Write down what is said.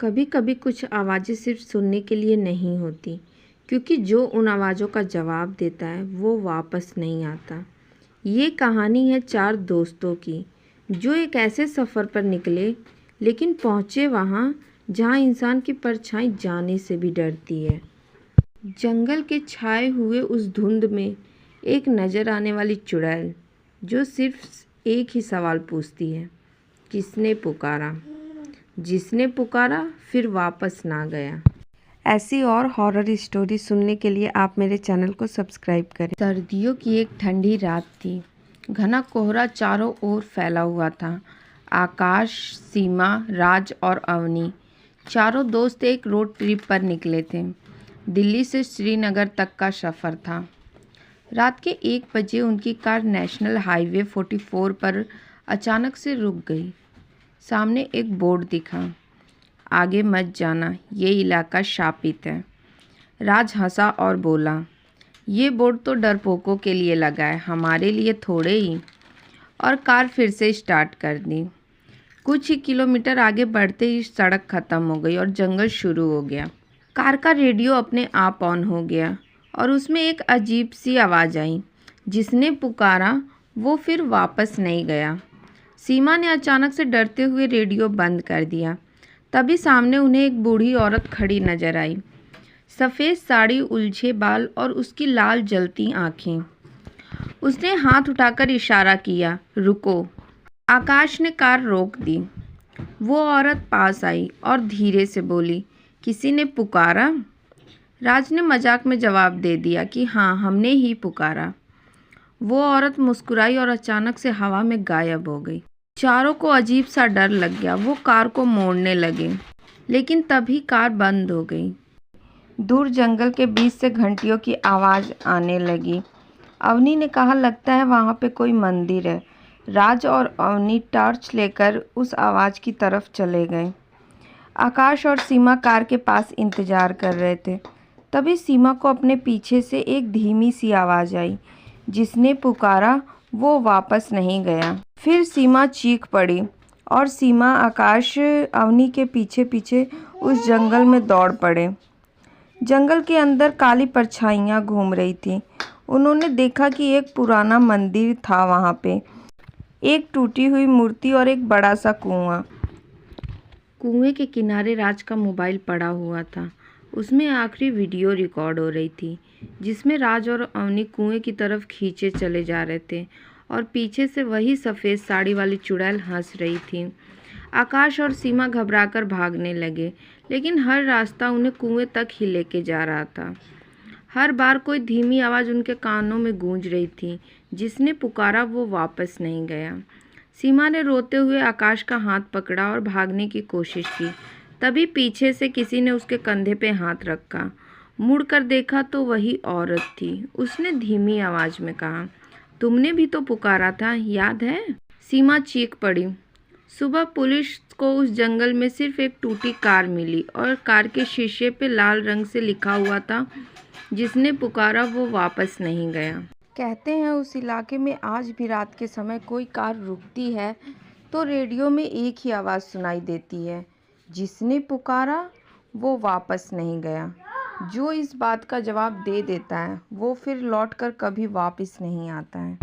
कभी कभी कुछ आवाज़ें सिर्फ सुनने के लिए नहीं होती, क्योंकि जो उन आवाज़ों का जवाब देता है वो वापस नहीं आता। ये कहानी है चार दोस्तों की, जो एक ऐसे सफ़र पर निकले, लेकिन पहुँचे वहाँ जहाँ इंसान की परछाई जाने से भी डरती है। जंगल के छाए हुए उस धुंध में एक नज़र आने वाली चुड़ैल, जो सिर्फ एक ही सवाल पूछती है, किसने पुकारा? जिसने पुकारा फिर वापस ना गया। ऐसी और हॉरर स्टोरी सुनने के लिए आप मेरे चैनल को सब्सक्राइब करें। सर्दियों की एक ठंडी रात थी। घना कोहरा चारों ओर फैला हुआ था। आकाश, सीमा, राज और अवनी, चारों दोस्त एक रोड ट्रिप पर निकले थे। दिल्ली से श्रीनगर तक का सफ़र था। रात के 1 बजे उनकी कार नेशनल हाईवे 44 पर अचानक से रुक गई। सामने एक बोर्ड दिखा, आगे मत जाना, ये इलाका शापित है। राज हंसा और बोला, ये बोर्ड तो डरपोकों के लिए लगा है, हमारे लिए थोड़े ही। और कार फिर से स्टार्ट कर दी। कुछ ही किलोमीटर आगे बढ़ते ही सड़क ख़त्म हो गई और जंगल शुरू हो गया। कार का रेडियो अपने आप ऑन हो गया और उसमें एक अजीब सी आवाज़ आई, जिसने पुकारा वो फिर वापस नहीं गया। सीमा ने अचानक से डरते हुए रेडियो बंद कर दिया। तभी सामने उन्हें एक बूढ़ी औरत खड़ी नजर आई। सफ़ेद साड़ी, उलझे बाल और उसकी लाल जलती आँखें। उसने हाथ उठाकर इशारा किया, रुको। आकाश ने कार रोक दी। वो औरत पास आई और धीरे से बोली, किसी ने पुकारा? राज ने मजाक में जवाब दे दिया कि हाँ, हमने ही पुकारा। वो औरत मुस्कुराई और अचानक से हवा में गायब हो गई। चारों को अजीब सा डर लग गया। वो कार को मोड़ने लगे, लेकिन तभी कार बंद हो गई। दूर जंगल के बीच से घंटियों की आवाज़ आने लगी। अवनी ने कहा, लगता है वहाँ पे कोई मंदिर है। राज और अवनी टॉर्च लेकर उस आवाज़ की तरफ चले गए। आकाश और सीमा कार के पास इंतज़ार कर रहे थे। तभी सीमा को अपने पीछे से एक धीमी सी आवाज़ आई, जिसने पुकारा वो वापस नहीं गया। फिर सीमा चीख पड़ी और सीमा, आकाश, अवनी के पीछे पीछे उस जंगल में दौड़ पड़े। जंगल के अंदर काली परछाइयाँ घूम रही थी। उन्होंने देखा कि एक पुराना मंदिर था वहाँ पे, एक टूटी हुई मूर्ति और एक बड़ा सा कुआं। कुएं के किनारे राज का मोबाइल पड़ा हुआ था। उसमें आखिरी वीडियो रिकॉर्ड हो रही थी, जिसमें राज और अवनी कुएं की तरफ खींचे चले जा रहे थे और पीछे से वही सफ़ेद साड़ी वाली चुड़ैल हंस रही थी। आकाश और सीमा घबराकर भागने लगे, लेकिन हर रास्ता उन्हें कुएं तक ही लेके जा रहा था। हर बार कोई धीमी आवाज़ उनके कानों में गूंज रही थी, जिसने पुकारा वो वापस नहीं गया। सीमा ने रोते हुए आकाश का हाथ पकड़ा और भागने की कोशिश की। तभी पीछे से किसी ने उसके कंधे पे हाथ रखा। मुड़कर देखा तो वही औरत थी। उसने धीमी आवाज़ में कहा, तुमने भी तो पुकारा था, याद है? सीमा चीख पड़ी। सुबह पुलिस को उस जंगल में सिर्फ एक टूटी कार मिली और कार के शीशे पे लाल रंग से लिखा हुआ था, जिसने पुकारा वो वापस नहीं गया। कहते हैं उस इलाके में आज भी रात के समय कोई कार रुकती है तो रेडियो में एक ही आवाज़ सुनाई देती है, जिसने पुकारा वो वापस नहीं गया। जो इस बात का जवाब दे देता है वो फिर लौटकर कभी वापस नहीं आता है।